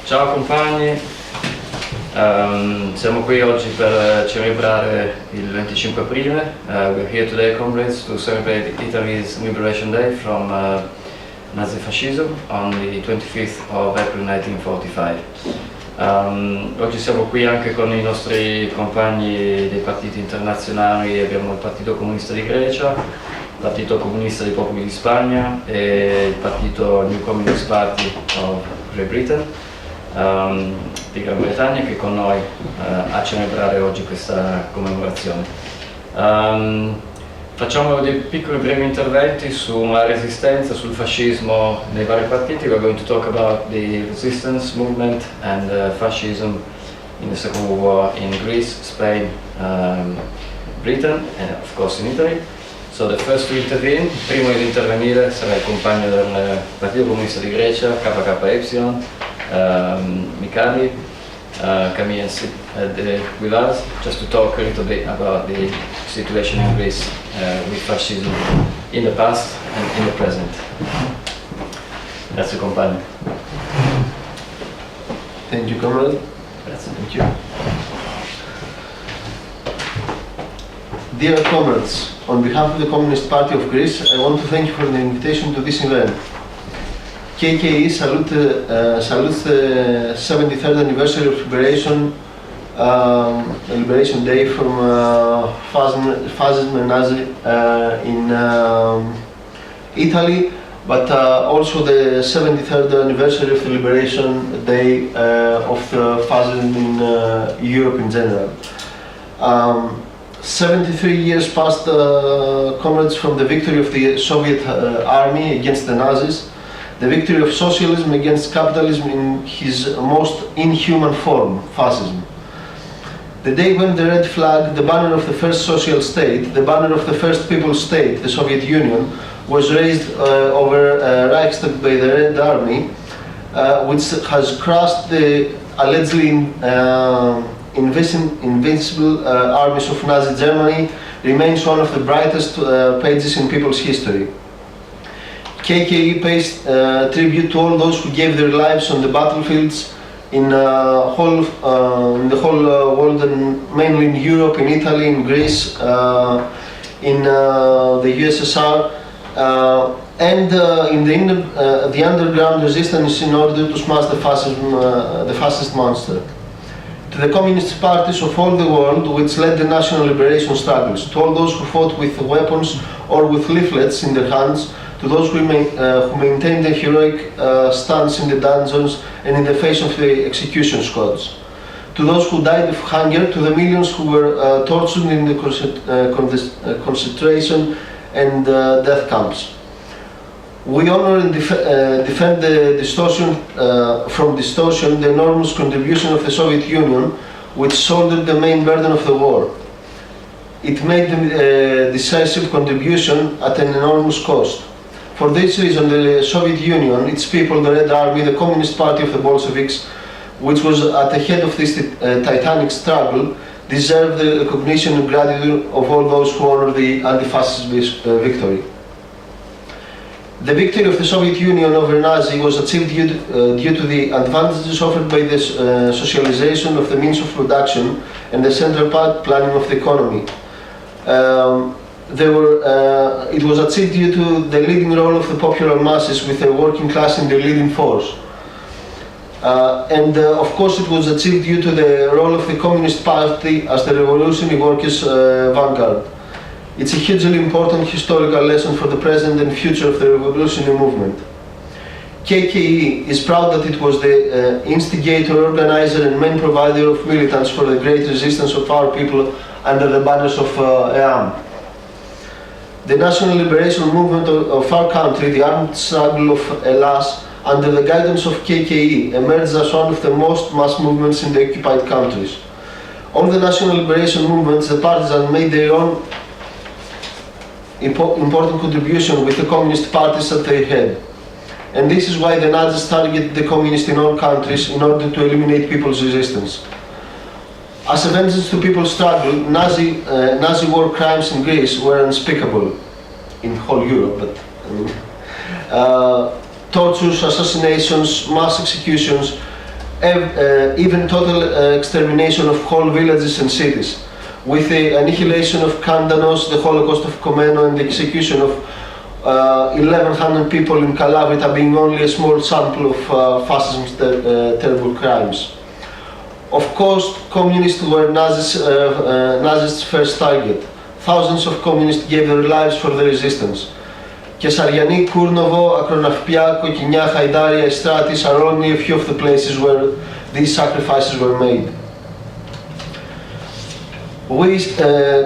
Ciao compagni, siamo qui oggi per celebrare il 25 aprile. We're here today, comrades, to celebrate Italy's Liberation Day from nazi-fascism on the 25th of April 1945. Oggi siamo qui anche con i nostri compagni dei partiti internazionali. Abbiamo il Partito Comunista di Grecia, il Partito Comunista di Popoli di Spagna e il Partito New Communist Party of Great Britain di Gran Bretagna, che è con noi a celebrare oggi questa commemorazione. Facciamo dei piccoli brevi interventi sulla resistenza, sul fascismo nei vari partiti. We're going to talk about the resistance movement and fascism in the Second World War in Greece, Spain, Britain and of course in Italy. So the first to intervene, il primo ad intervenire sarà il compagno del Partito Comunista di Grecia, KKY, Mikali, come and sit with us just to talk a little bit about the situation in Greece with fascism in the past and in the present. Grazie compagno. Thank you, comrade. Grazie. Thank you. Dear comrades, on behalf of the Communist Party of Greece, I want to thank you for the invitation to this event. KKE salutes the 73rd anniversary of Liberation Day from fascism and Nazi in Italy, but also the 73rd anniversary of the Liberation Day of fascism in Europe in general. 73 years passed, comrades, from the victory of the Soviet army against the Nazis, the victory of socialism against capitalism in his most inhuman form, fascism. The day when the red flag, the banner of the first social state, the banner of the first people's state, the Soviet Union, was raised over Reichstag by the Red Army, which has crushed the allegedly invincible armies of Nazi Germany, remains one of the brightest pages in people's history. KKE pays tribute to all those who gave their lives on the battlefields in the whole world, and mainly in Europe, in Italy, in Greece, in the USSR, and in the underground resistance in order to smash the fascist monster. To the communist parties of all the world which led the national liberation struggles, to all those who fought with weapons or with leaflets in their hands, to those who maintained a heroic stance in the dungeons and in the face of the execution squads, to those who died of hunger, to the millions who were tortured in the concentration and death camps. We honor and defend the from distortion the enormous contribution of the Soviet Union, which shouldered the main burden of the war. It made a decisive contribution at an enormous cost. For this reason, the Soviet Union, its people, the Red Army, the Communist Party of the Bolsheviks, which was at the head of this titanic struggle, deserve the recognition and gratitude of all those who honor the anti-fascist victory. The victory of the Soviet Union over Nazi was achieved due to the advantages offered by the socialization of the means of production and the central planning of the economy. It was achieved due to the leading role of the popular masses, with the working class in the leading force. Of course, it was achieved due to the role of the Communist Party as the revolutionary workers' vanguard. It's a hugely important historical lesson for the present and future of the revolutionary movement. KKE is proud that it was the instigator, organizer and main provider of militants for the great resistance of our people under the banners of EAM. The national liberation movement of our country, the armed struggle of Hellas, under the guidance of KKE, emerged as one of the most mass movements in the occupied countries. All the national liberation movements, the partisans made their own important contribution with the communist parties at their head. And this is why the Nazis targeted the communists in all countries in order to eliminate people's resistance. As a vengeance to people's struggle, Nazi war crimes in Greece were unspeakable in whole Europe, but tortures, assassinations, mass executions, even total extermination of whole villages and cities, with the annihilation of Kandanos, the Holocaust of Komeno, and the execution of 1,100 people in Calabria being only a small sample of fascism's terrible crimes. Of course, communists were Nazis' first target. Thousands of communists gave their lives for the resistance. Kessariani, Kurnovo, Akronafpia, Kokinia, Haidaria, Stratis are only a few of the places where these sacrifices were made. We,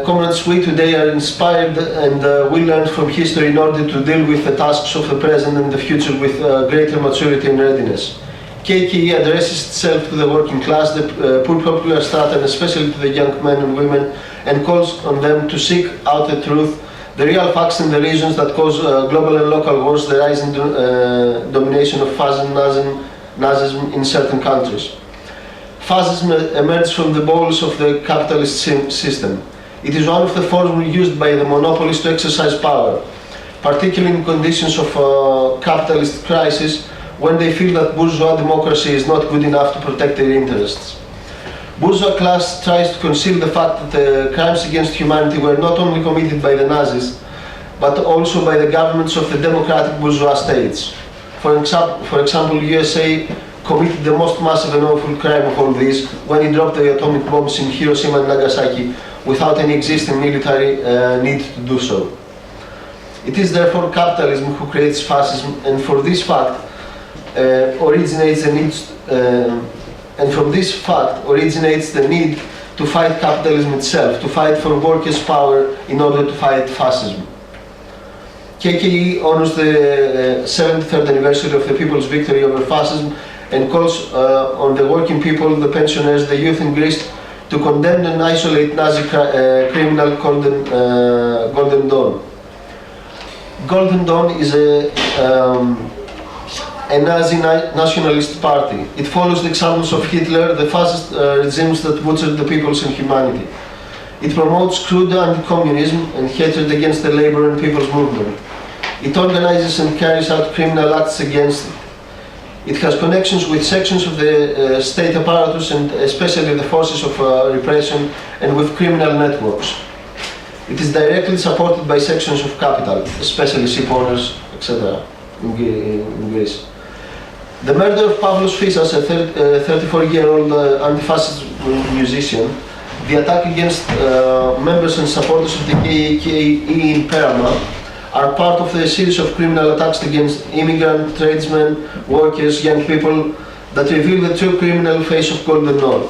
comrades, we today are inspired and we learn from history in order to deal with the tasks of the present and the future with greater maturity and readiness. KKE addresses itself to the working class, the poor popular strata, and especially to the young men and women, and calls on them to seek out the truth, the real facts and the reasons that cause global and local wars, the rising domination of Nazism in certain countries. Fascism emerged from the bowels of the capitalist system. It is one of the forms used by the monopolists to exercise power, particularly in conditions of capitalist crisis, when they feel that bourgeois democracy is not good enough to protect their interests. Bourgeois class tries to conceal the fact that the crimes against humanity were not only committed by the Nazis, but also by the governments of the democratic bourgeois states. For example, USA committed the most massive and awful crime of all these when it dropped the atomic bombs in Hiroshima and Nagasaki without any existing military need to do so. It is therefore capitalism who creates fascism, and for this fact originates the need, and from this fact originates the need to fight capitalism itself, to fight for workers' power in order to fight fascism. KKE honors the 73rd anniversary of the people's victory over fascism and calls on the working people, the pensioners, the youth in Greece to condemn and isolate Nazi criminal Golden Dawn. Golden Dawn is a Nazi nationalist party. It follows the examples of Hitler, the fascist regimes that butchered the peoples and humanity. It promotes crude anti-communism and hatred against the labor and people's movement. It organizes and carries out criminal acts against it. It has connections with sections of the state apparatus and especially the forces of repression and with criminal networks. It is directly supported by sections of capital, especially ship owners, etc. in Greece. The murder of Pavlos Fissas, a 34-year-old anti-fascist musician, the attack against members and supporters of the KKE in Perama are part of the series of criminal attacks against immigrant, tradesmen, workers, young people that reveal the true criminal face of Golden Dawn.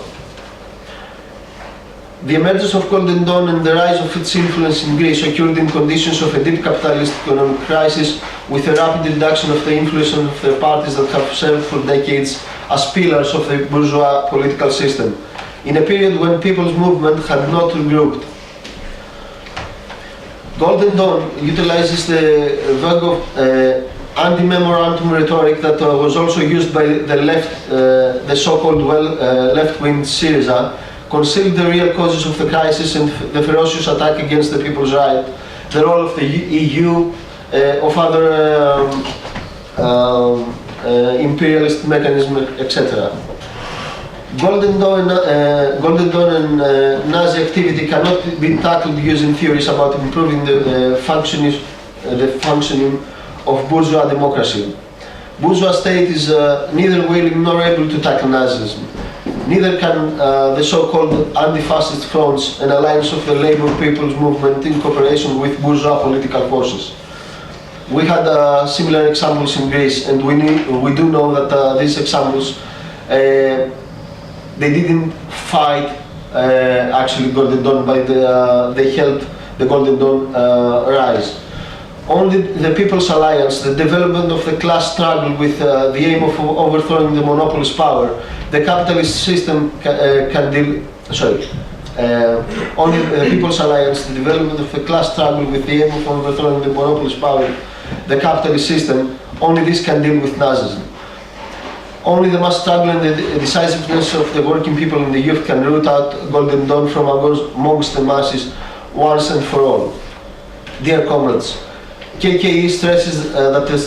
The emergence of Golden Dawn and the rise of its influence in Greece occurred in conditions of a deep capitalist economic crisis, with a rapid reduction of the influence of the parties that have served for decades as pillars of the bourgeois political system, in a period when people's movement had not regrouped. Golden Dawn utilizes the vague of anti-memorandum rhetoric that was also used by the left, the so-called left-wing Syriza, concealed the real causes of the crisis and the ferocious attack against the people's right, the role of the EU, of other imperialist mechanisms, etc. Golden Dawn and Nazi activity cannot be tackled using theories about improving the functioning of bourgeois democracy. Bourgeois state is neither willing nor able to tackle Nazism. Neither can the so-called anti-fascist fronts, an alliance of the labor people's movement in cooperation with bourgeois political forces. We had similar examples in Greece, and we do know that these examples, they didn't fight actually Golden Dawn, but they helped the Golden Dawn rise. Only the People's Alliance, the development of the class struggle with the aim of overthrowing the monopolist power, the capitalist system can deal. Only the People's Alliance, the development of the class struggle with the aim of overthrowing the monopolist power, the capitalist system, only this can deal with Nazism. Only the mass struggle and the decisiveness of the working people and the youth can root out Golden Dawn from amongst the masses once and for all. Dear comrades, KKE stresses that the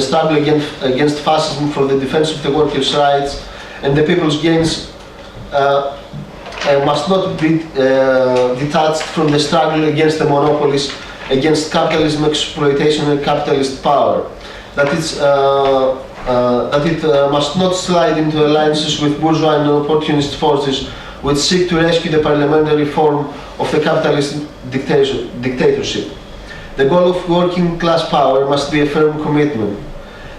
struggle against fascism for the defense of the workers' rights and the people's gains must not be detached from the struggle against the monopolies, against capitalism exploitation and capitalist power. That it must not slide into alliances with bourgeois and opportunist forces which seek to rescue the parliamentary form of the capitalist dictatorship. The goal of working class power must be a firm commitment.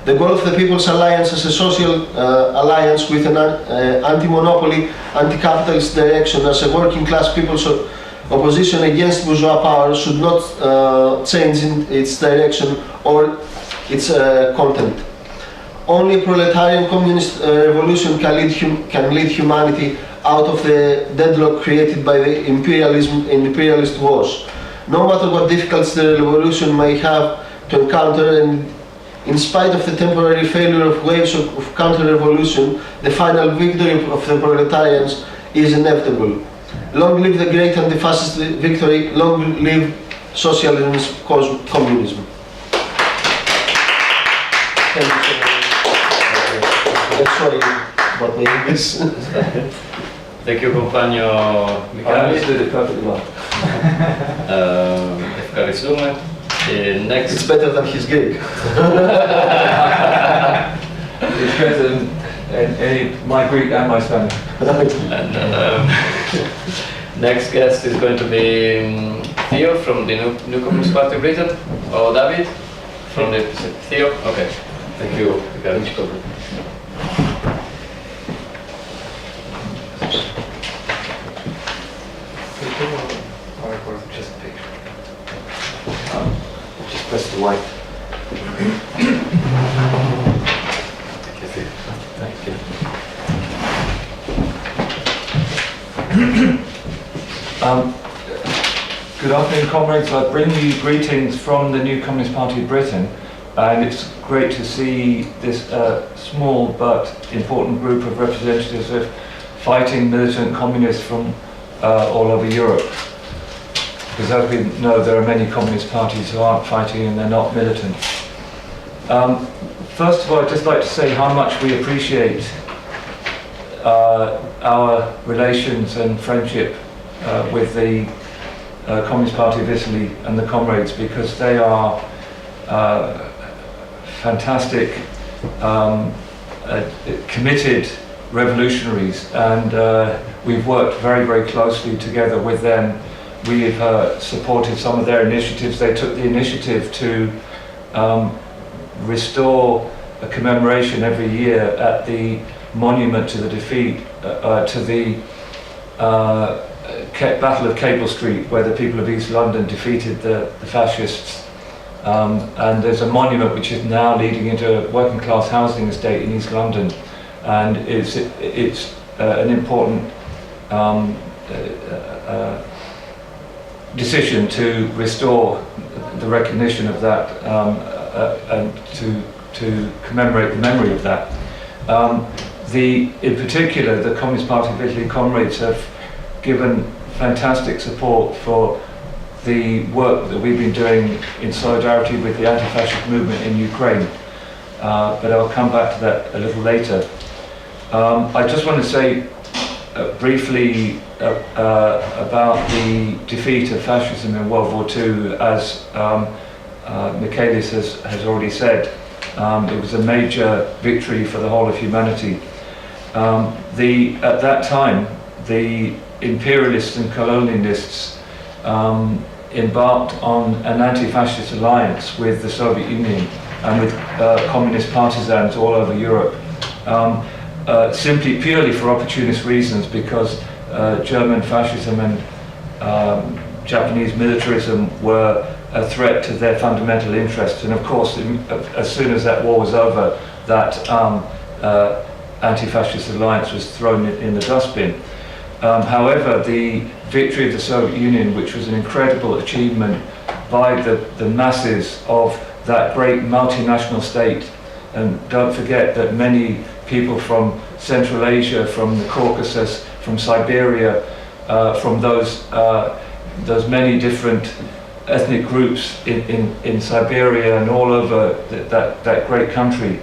The goal of the People's Alliance as a social alliance with an anti-monopoly, anti-capitalist direction as a working class people's opposition against bourgeois power should not change in its direction or its content. Only a proletarian communist revolution can lead humanity out of the deadlock created by the imperialist wars. No matter what difficulties the revolution may have to encounter, and in spite of the temporary failure of waves of counter-revolution, the final victory of the proletarians is inevitable. Long live the great anti-fascist victory, long live socialism's communism. Thank you so much. Sorry about my English. Thank you, compagno I Michalis. understood it perfectly well. Ευχαριστούμε. Next. It's better than his Greek. It's better than my Greek and my Spanish. And next guest is going to be Theo from the New Communist Party of Britain, or David from the Theo. Okay, thank you. Just press the white. Thank you. Good afternoon, comrades. I bring you greetings from the New Communist Party of Britain, and it's great to see this small but important group of representatives of fighting militant communists from all over Europe. Because as we know, there are many communist parties who aren't fighting and they're not militant. First of all, I'd just like to say how much we appreciate our relations and friendship with the Communist Party of Italy and the comrades, because they are fantastic, committed revolutionaries, and we've worked very, very closely together with them. We've supported some of their initiatives. They took the initiative to restore a commemoration every year at the monument to the defeat, to the Battle of Cable Street, where the people of East London defeated the fascists. And there's a monument which is now leading into a working class housing estate in East London. And it's an important decision to restore the recognition of that and to commemorate the memory of that. In particular, the Communist Party of Italy comrades have given fantastic support for the work that we've been doing in solidarity with the anti-fascist movement in Ukraine. But I'll come back to that a little later. I just want to say briefly about the defeat of fascism in World War II. As Michalis has already said, it was a major victory for the whole of humanity. At that time, the imperialists and colonialists embarked on an anti-fascist alliance with the Soviet Union and with communist partisans all over Europe, simply purely for opportunist reasons, because German fascism and Japanese militarism were a threat to their fundamental interests. And of course, as soon as that war was over, that anti-fascist alliance was thrown in the dustbin. However, the victory of the Soviet Union, which was an incredible achievement by the masses of that great multinational state, and don't forget that many people from Central Asia, from the Caucasus, from Siberia, from those many different ethnic groups in Siberia and all over that great country,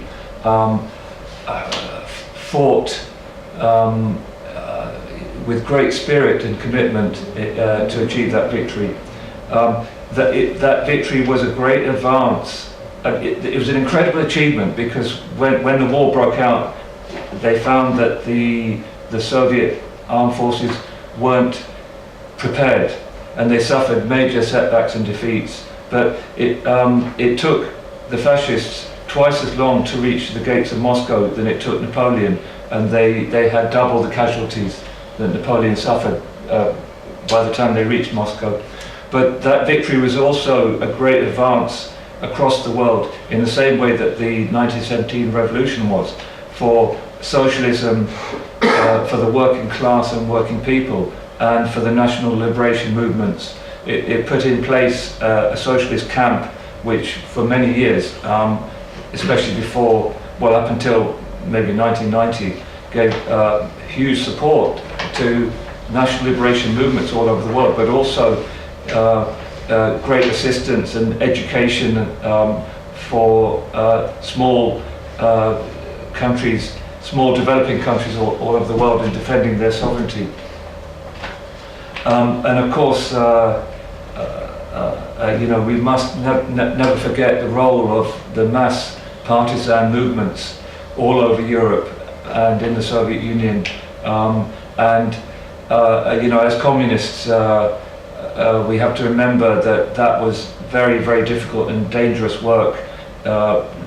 fought with great spirit and commitment to achieve that victory. That victory was a great advance. It was an incredible achievement because when the war broke out, they found that the Soviet armed forces weren't prepared, and they suffered major setbacks and defeats. But it took the fascists twice as long to reach the gates of Moscow than it took Napoleon, and they had double the casualties that Napoleon suffered by the time they reached Moscow. But that victory was also a great advance across the world, in the same way that the 1917 revolution was, for socialism, for the working class and working people, and for the national liberation movements. It put in place a socialist camp which for many years, especially before, well, up until maybe 1990, gave huge support to national liberation movements all over the world, but also great assistance and education for small countries, small developing countries all over the world in defending their sovereignty. And of course, we must never forget the role of the mass partisan movements all over Europe and in the Soviet Union. As communists, we have to remember that was very, very difficult and dangerous work.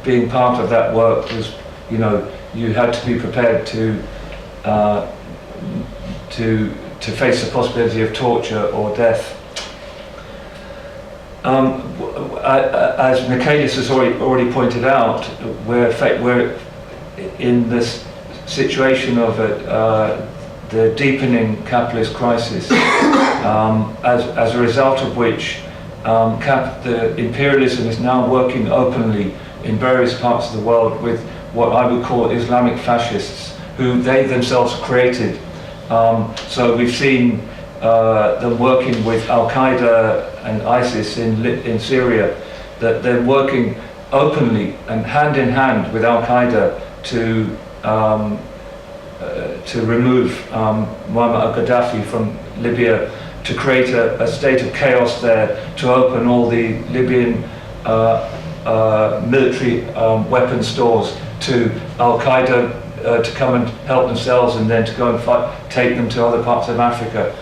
Being part of that work was, you had to be prepared to face the possibility of torture or death. As Michaelis has already pointed out, we're in this situation of the deepening capitalist crisis, as a result of which the imperialism is now working openly in various parts of the world with what I would call Islamic fascists, who they themselves created. So we've seen them working with Al-Qaeda and ISIS in Syria, that they're working openly and hand in hand with Al-Qaeda to remove Muammar al-Gaddafi from Libya, to create a state of chaos there, to open all the Libyan military weapon stores to Al-Qaeda to come and help themselves, and then to go and take them to other parts of Africa.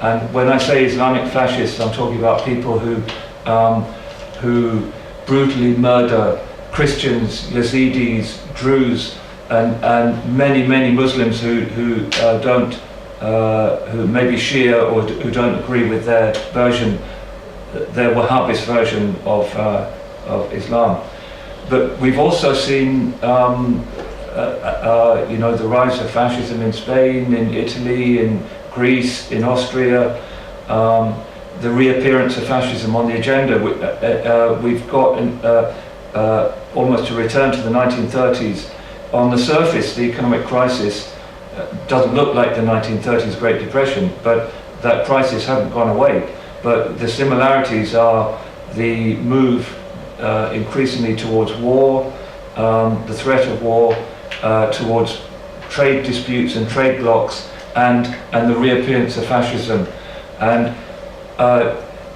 And when I say Islamic fascists, I'm talking about people who brutally murder Christians, Yazidis, Druze, and many Muslims who may be Shia or who don't agree with their version, their Wahhabist version of Islam. But we've also seen the rise of fascism in Spain, in Italy, in Greece, in Austria, the reappearance of fascism on the agenda. We've got almost a return to the 1930s. On the surface, the economic crisis doesn't look like the 1930s Great Depression, but that crisis hasn't gone away. But the similarities are the move increasingly towards war, the threat of war, towards trade disputes and trade blocs, and the reappearance of fascism. And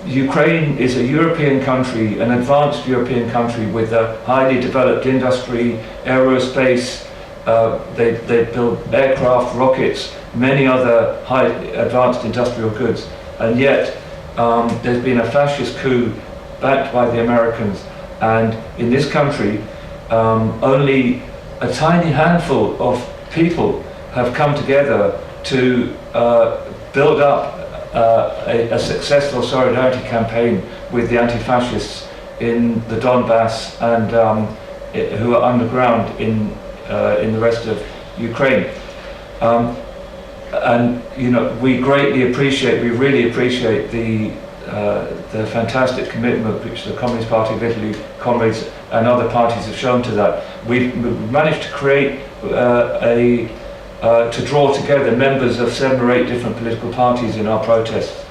Ukraine is a European country, an advanced European country with a highly developed industry, aerospace, they build aircraft, rockets, many other high advanced industrial goods. And yet there's been a fascist coup backed by the Americans. And in this country, only a tiny handful of people have come together to build up a successful solidarity campaign with the anti-fascists in the Donbass and who are underground in the rest of Ukraine. And you know, we really appreciate the fantastic commitment which the Communist Party of Italy comrades and other parties have shown to that. We've managed to create to draw together members of 7 or 8 different political parties in our protests.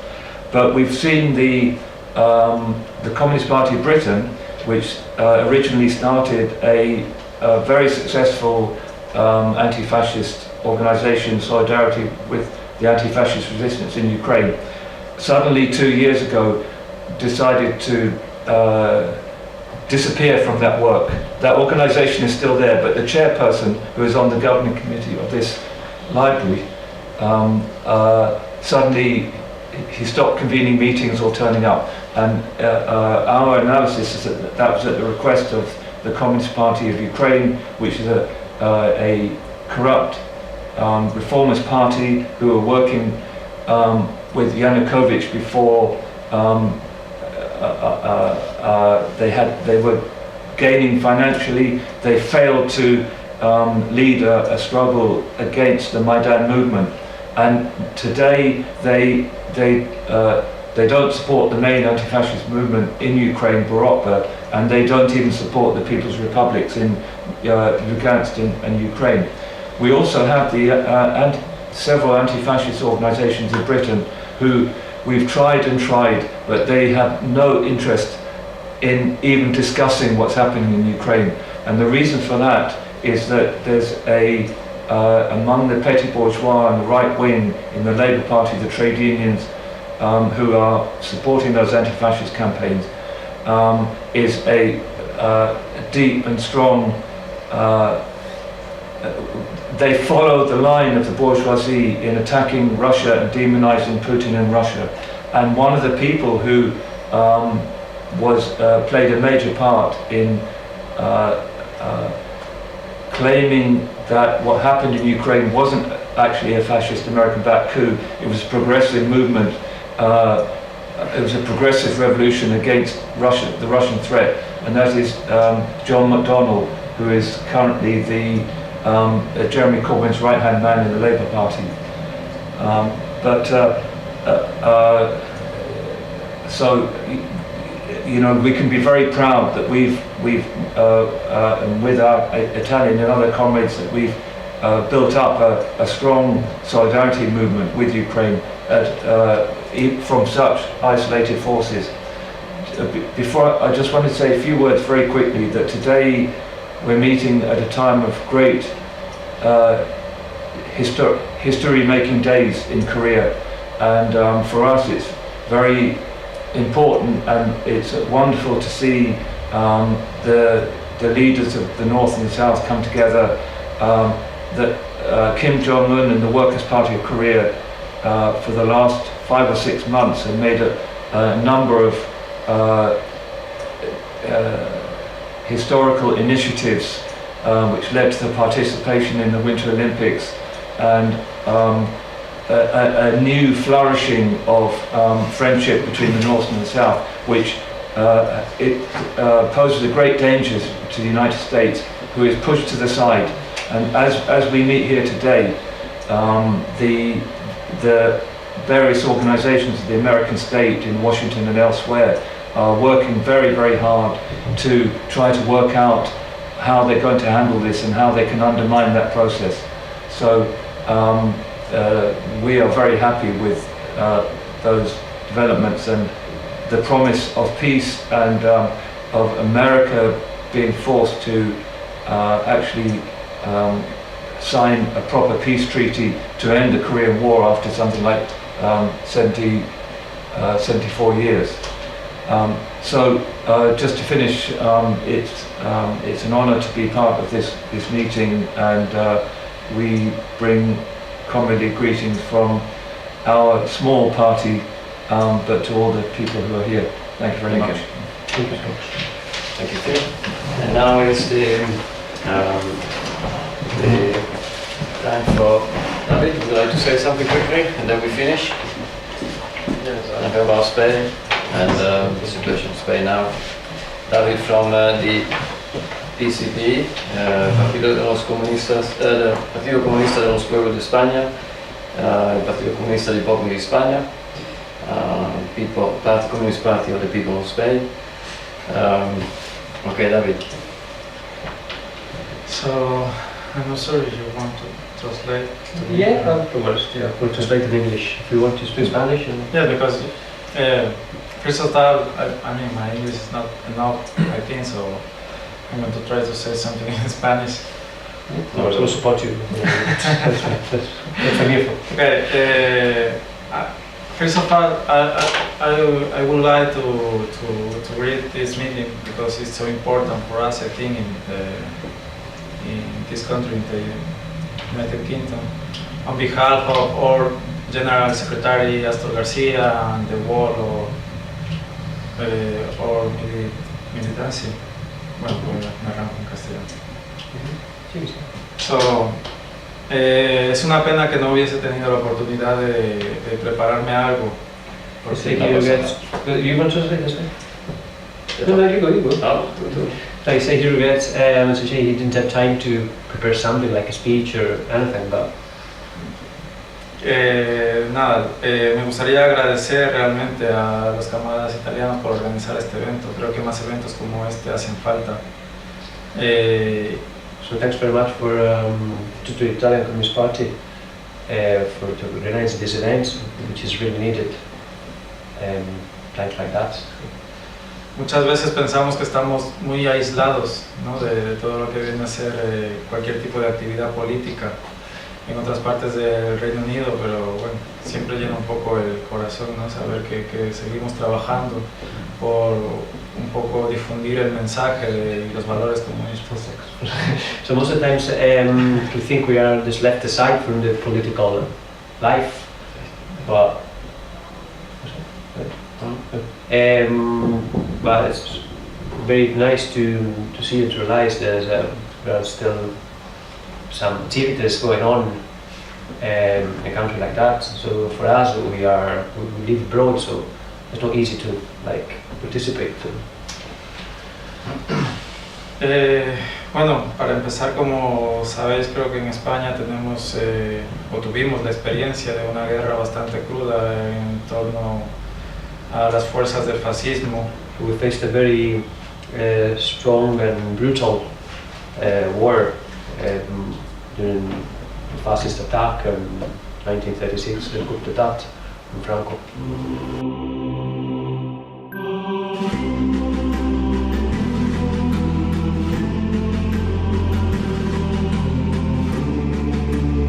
But we've seen the Communist Party of Britain, which originally started a very successful anti-fascist organisation, solidarity with the anti-fascist resistance in Ukraine, suddenly 2 years ago decided to disappear from that work. That organisation is still there, but the chairperson, who is on the governing committee of this library, suddenly he stopped convening meetings or turning up. And our analysis is that that was at the request of the Communist Party of Ukraine, which is a corrupt reformist party who are working with Yanukovych before they were gaining financially. They failed to lead a struggle against the Maidan movement, and today they don't support the main anti-fascist movement in Ukraine, Borotba, and they don't even support the People's Republics in Lugansk and Ukraine. We also have several anti-fascist organisations in Britain who we've tried, but they have no interest in even discussing what's happening in Ukraine. And the reason for that is that there's among the petty bourgeois and the right wing in the Labour Party, the trade unions, who are supporting those anti-fascist campaigns, is a deep and strong. They follow the line of the bourgeoisie in attacking Russia and demonizing Putin in Russia. And one of the people who played a major part in claiming that what happened in Ukraine wasn't actually a fascist American-backed coup, it was a progressive movement, it was a progressive revolution against the Russian threat, and that is John McDonnell, who is currently Jeremy Corbyn's right-hand man in the Labour Party. So, you know, we can be very proud that we've and with our Italian and other comrades, that we've built up a strong solidarity movement with Ukraine from such isolated forces. Before, I just want to say a few words very quickly that today we're meeting at a time of great history-making days in Korea, and for us it's very important, and it's wonderful to see the leaders of the North and the South come together. That Kim Jong-un and the Workers' Party of Korea for the last 5 or 6 months have made a number of historical initiatives which led to the participation in the Winter Olympics and a new flourishing of friendship between the North and the South, which poses a great danger to the United States, who is pushed to the side. And as we meet here today, the various organizations of the American state in Washington and elsewhere are working very, very hard to try to work out how they're going to handle this and how they can undermine that process. So we are very happy with those developments and the promise of peace and of America being forced to actually sign a proper peace treaty to end the Korean War after something like 74 years. So just to finish, it's an honor to be part of this meeting, and we bring comradely greetings from our small party, but to all the people who are here. Thank you very much. Thank you. Thank you, Phil. And now is the time for David. Would you like to say something quickly, and then we finish? Anything about Spain and the situation in Spain now. David from the PCPE, Partito Comunista dello Pueblo di Spagna, Partito Comunista di Popoli di Spagna, Communist Party of the People of Spain. Okay, David. So, I'm not sure if you want to translate. Yeah, afterwards, yeah, we'll translate in English if you want to speak Spanish. Yeah, because first of all, I mean, my English is not enough, I think, so I'm going to try to say something in Spanish. No, we'll support you. That's what I'm here for. Okay, first of all, I would like to read this meeting because it's so important for us, I think, in this country, in the United Kingdom. On behalf of our General Secretary Astor Garcia and the wall or militancia. Bueno, pues me arranco en castellano. So, es una pena que no hubiese tenido la oportunidad de prepararme algo. Say he regrets. You want to translate this? No, you go. Oh, Like say he regrets, as you say, he didn't have time to prepare something like a speech or anything, but Nada, me gustaría agradecer realmente a los camaradas italianos por organizar este evento. Creo que más eventos como este hacen falta. so thanks very much for to the Italian Communist Party for to organize this event, which is really needed. Times like that. Muchas veces pensamos que estamos muy aislados, ¿no?, de todo lo que viene a ser cualquier tipo de actividad política en otras partes del Reino Unido, pero bueno, siempre llena un poco el corazón, ¿no?, saber que seguimos trabajando por un poco difundir el mensaje y los valores comunistas. So most of the times we think we are just left aside from the political life, but it's very nice to see and to realize there's there are still some activities going on in a country like that. So for us, we live abroad, so it's not easy to like participate. Bueno, para empezar, como sabéis, creo que en España tenemos o tuvimos la experiencia de una guerra bastante cruda en torno a las fuerzas del fascismo. We faced a very strong and brutal war during the fascist attack in 1936, the coup d'etat from Franco.